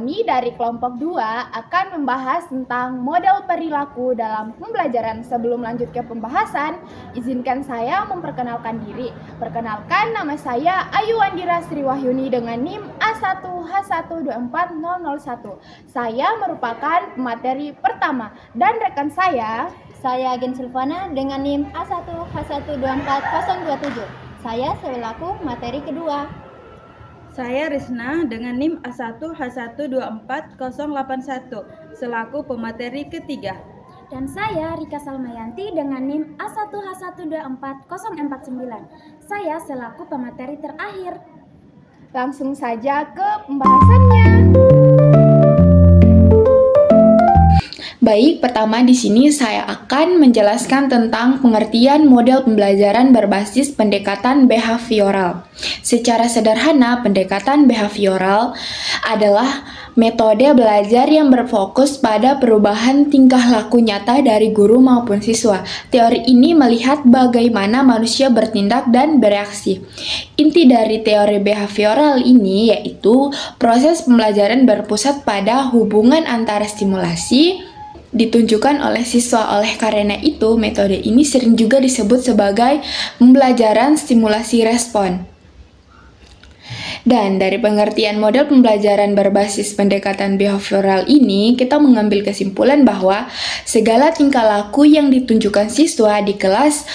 Kami dari kelompok 2 akan membahas tentang model perilaku dalam pembelajaran. Sebelum lanjut ke pembahasan, izinkan saya memperkenalkan diri. Perkenalkan, nama saya Ayu Andira Sriwahyuni dengan NIM A1H124001. Saya merupakan pemateri pertama dan rekan saya Agen Silvana dengan NIM A1H124027. Saya selaku materi kedua. Saya Risna dengan NIM A1H124081 selaku pemateri ketiga. Dan saya Rika Salmayanti dengan NIM A1H124049. Saya selaku pemateri terakhir. Langsung saja ke pembahasannya. Baik, pertama di sini saya akan menjelaskan tentang pengertian model pembelajaran berbasis pendekatan behavioral. Secara sederhana, pendekatan behavioral adalah metode belajar yang berfokus pada perubahan tingkah laku nyata dari guru maupun siswa. Teori ini melihat bagaimana manusia bertindak dan bereaksi. Inti dari teori behavioral ini yaitu proses pembelajaran berpusat pada hubungan antara stimulasi ditunjukkan oleh siswa. Oleh karena itu, metode ini sering juga disebut sebagai pembelajaran stimulasi respon. Dan dari pengertian model pembelajaran berbasis pendekatan behavioral ini, kita mengambil kesimpulan bahwa segala tingkah laku yang ditunjukkan siswa di kelas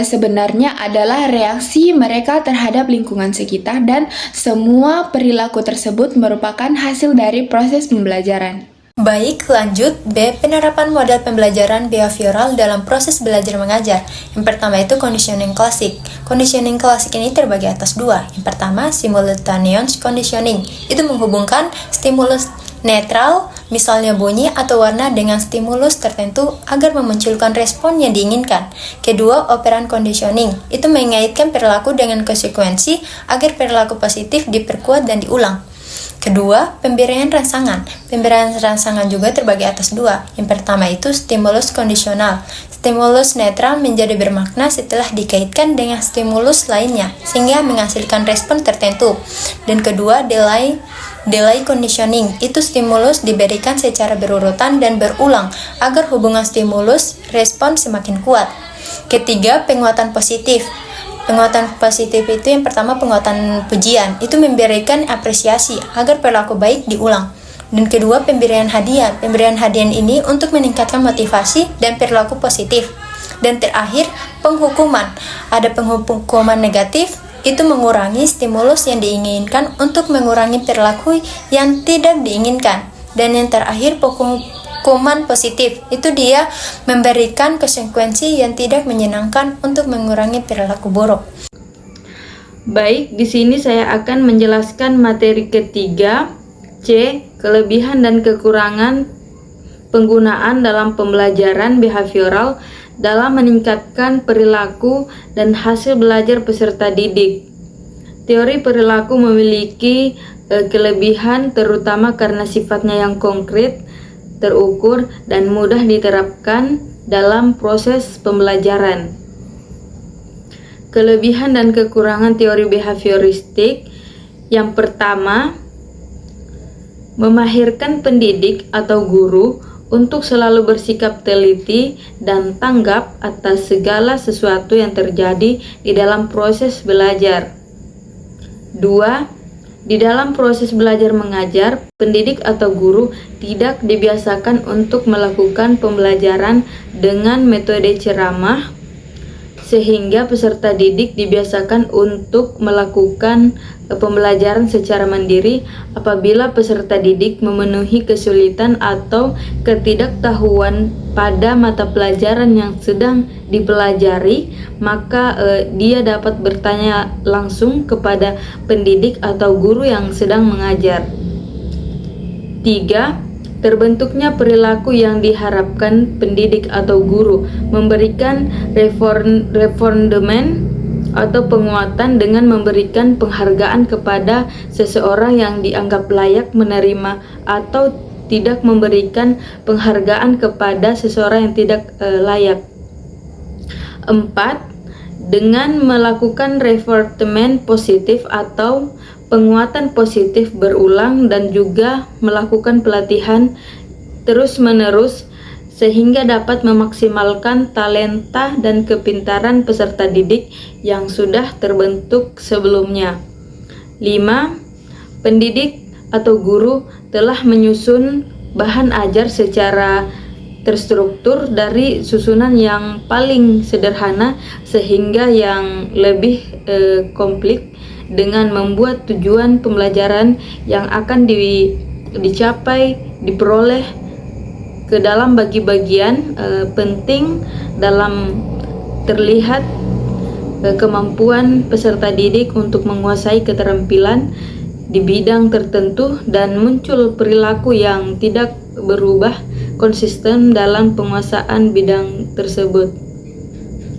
sebenarnya adalah reaksi mereka terhadap lingkungan sekitar, dan semua perilaku tersebut merupakan hasil dari proses pembelajaran. Baik, lanjut. B. Penerapan model pembelajaran behavioral dalam proses belajar mengajar. Yang pertama itu conditioning klasik. Conditioning klasik ini terbagi atas dua. Yang pertama, simultaneous conditioning. Itu menghubungkan stimulus netral, misalnya bunyi atau warna, dengan stimulus tertentu agar memunculkan respon yang diinginkan. Kedua, operant conditioning. Itu mengaitkan perilaku dengan konsekuensi agar perilaku positif diperkuat dan diulang. Kedua, pemberian rangsangan. Pemberian rangsangan juga terbagi atas dua. Yang pertama itu stimulus kondisional. Stimulus netral menjadi bermakna setelah dikaitkan dengan stimulus lainnya, sehingga menghasilkan respon tertentu. Dan kedua, delay conditioning. Itu stimulus diberikan secara berurutan dan berulang, agar hubungan stimulus respon semakin kuat. Ketiga, penguatan positif. Penguatan positif itu yang pertama penguatan pujian, itu memberikan apresiasi agar perilaku baik diulang. Dan kedua, pemberian hadiah. Pemberian hadiah ini untuk meningkatkan motivasi dan perilaku positif. Dan terakhir, penghukuman. Ada penghukuman negatif, itu mengurangi stimulus yang diinginkan untuk mengurangi perilaku yang tidak diinginkan. Dan yang terakhir, hukuman positif, itu dia memberikan konsekuensi yang tidak menyenangkan untuk mengurangi perilaku buruk. Baik, di sini saya akan menjelaskan materi ketiga, C. Kelebihan dan kekurangan penggunaan dalam pembelajaran behavioral dalam meningkatkan perilaku dan hasil belajar peserta didik. Teori perilaku memiliki kelebihan terutama karena sifatnya yang konkret, terukur, dan mudah diterapkan dalam proses pembelajaran. Kelebihan dan kekurangan teori behavioristik. Yang pertama, memahirkan pendidik atau guru untuk selalu bersikap teliti dan tanggap atas segala sesuatu yang terjadi di dalam proses belajar. 2. Di dalam proses belajar mengajar, pendidik atau guru tidak dibiasakan untuk melakukan pembelajaran dengan metode ceramah, sehingga peserta didik dibiasakan untuk melakukan pembelajaran secara mandiri. Apabila peserta didik memenuhi kesulitan atau ketidaktahuan pada mata pelajaran yang sedang dipelajari, maka dia dapat bertanya langsung kepada pendidik atau guru yang sedang mengajar. 3. Terbentuknya perilaku yang diharapkan pendidik atau guru, memberikan reinforcement atau penguatan dengan memberikan penghargaan kepada seseorang yang dianggap layak menerima, atau tidak memberikan penghargaan kepada seseorang yang tidak layak. 4. Dengan melakukan reinforcement positif atau penguatan positif berulang dan juga melakukan pelatihan terus-menerus sehingga dapat memaksimalkan talenta dan kepintaran peserta didik yang sudah terbentuk sebelumnya. 5. Pendidik atau guru telah menyusun bahan ajar secara terstruktur dari susunan yang paling sederhana sehingga yang lebih komplit dengan membuat tujuan pembelajaran yang akan diperoleh ke dalam bagi-bagian penting dalam terlihat kemampuan peserta didik untuk menguasai keterampilan di bidang tertentu dan muncul perilaku yang tidak berubah konsisten dalam penguasaan bidang tersebut.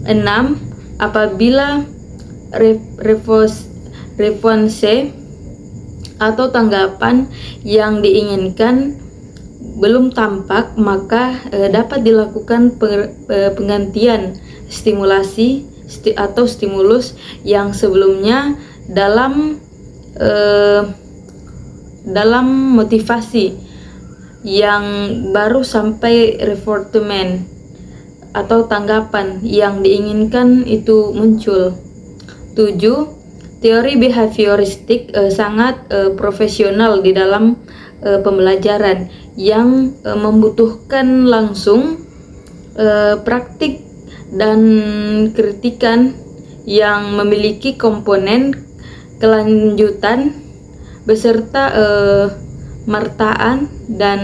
6. Apabila respons atau tanggapan yang diinginkan belum tampak, maka dapat dilakukan penggantian stimulasi atau stimulus yang sebelumnya dalam motivasi yang baru sampai reinforcement atau tanggapan yang diinginkan itu muncul. 7. Teori behavioristik sangat profesional di dalam pembelajaran yang membutuhkan langsung praktik dan kritikan yang memiliki komponen kelanjutan beserta martaan dan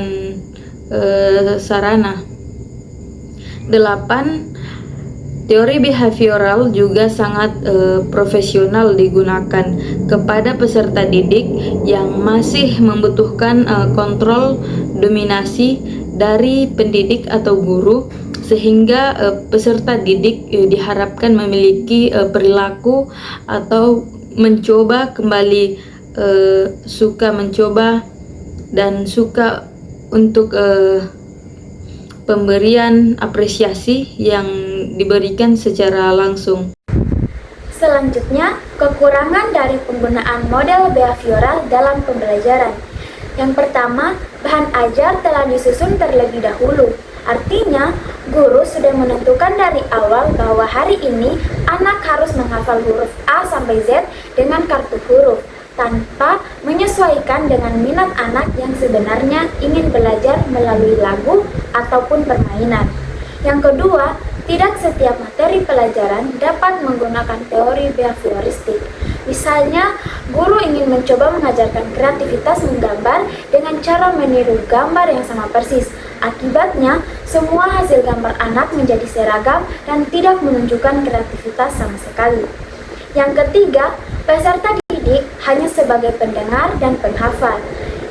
sarana. 8. Teori behavioral juga sangat profesional digunakan kepada peserta didik yang masih membutuhkan kontrol dominasi dari pendidik atau guru, sehingga peserta didik diharapkan memiliki perilaku atau mencoba kembali, suka mencoba dan suka untuk pemberian apresiasi yang diberikan secara langsung. Selanjutnya, kekurangan dari penggunaan model behavioral dalam pembelajaran. Yang pertama, bahan ajar telah disusun terlebih dahulu. Artinya, guru sudah menentukan dari awal bahwa hari ini anak harus menghafal huruf A sampai Z dengan kartu huruf, tanpa menyesuaikan dengan minat anak yang sebenarnya ingin belajar melalui lagu ataupun permainan. Yang kedua, tidak setiap materi pelajaran dapat menggunakan teori behavioristik. Misalnya, guru ingin mencoba mengajarkan kreativitas menggambar dengan cara meniru gambar yang sama persis. Akibatnya, semua hasil gambar anak menjadi seragam dan tidak menunjukkan kreativitas sama sekali. Yang ketiga, peserta didik hanya sebagai pendengar dan penghafal,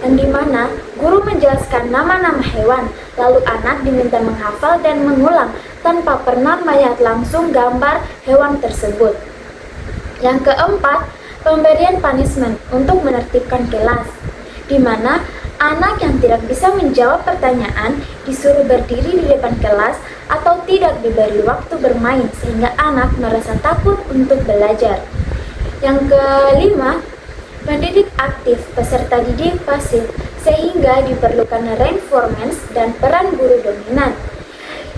yang dimana guru menjelaskan nama-nama hewan, lalu anak diminta menghafal dan mengulang tanpa pernah melihat langsung gambar hewan tersebut. Yang keempat, pemberian punishment untuk menertibkan kelas, di mana anak yang tidak bisa menjawab pertanyaan disuruh berdiri di depan kelas atau tidak diberi waktu bermain sehingga anak merasa takut untuk belajar. Yang kelima, pendidik aktif, peserta didik pasif, sehingga diperlukan reinforcement dan peran guru dominan,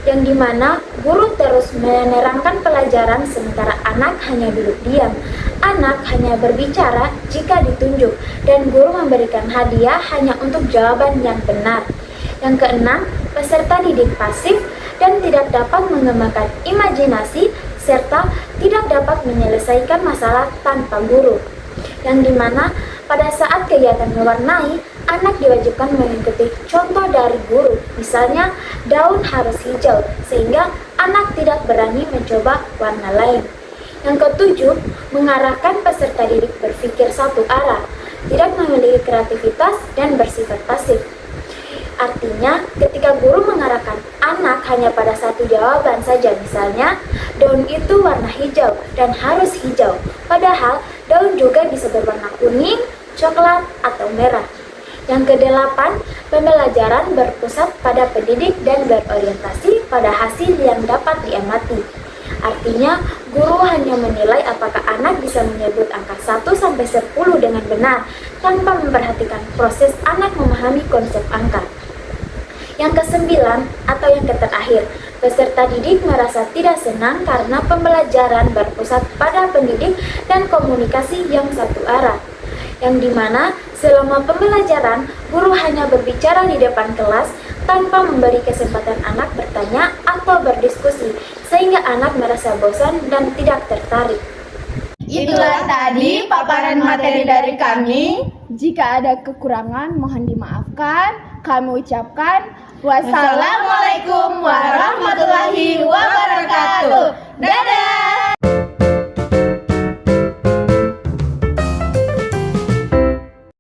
yang dimana guru terus menerangkan pelajaran sementara anak hanya duduk diam. Anak hanya berbicara jika ditunjuk, dan guru memberikan hadiah hanya untuk jawaban yang benar. Yang keenam, peserta didik pasif dan tidak dapat mengembangkan imajinasi serta tidak dapat menyelesaikan masalah tanpa guru, yang dimana pada saat kegiatan mewarnai, anak diwajibkan mengikuti contoh dari guru. Misalnya, daun harus hijau, sehingga anak tidak berani mencoba warna lain. Yang ketujuh, mengarahkan peserta didik berpikir satu arah, tidak memiliki kreativitas dan bersifat pasif. Artinya, ketika guru mengarahkan anak hanya pada satu jawaban saja, misalnya, daun itu warna hijau dan harus hijau, padahal daun juga bisa berwarna kuning, coklat, atau merah. Yang kedelapan, pembelajaran berpusat pada pendidik dan berorientasi pada hasil yang dapat diamati. Artinya, guru hanya menilai apakah anak bisa bisa menyebut angka 1-10 dengan benar tanpa memperhatikan proses anak memahami konsep angka. Yang kesembilan atau yang terakhir, peserta didik merasa tidak senang karena pembelajaran berpusat pada pendidik dan komunikasi yang satu arah. Yang dimana selama pembelajaran, guru hanya berbicara di depan kelas tanpa memberi kesempatan anak bertanya atau berdiskusi, sehingga anak merasa bosan dan tidak tertarik. Itulah tadi paparan materi dari kami. Jika ada kekurangan, mohon dimaafkan. Kami ucapkan Wassalamualaikum warahmatullahi wabarakatuh. Dadah!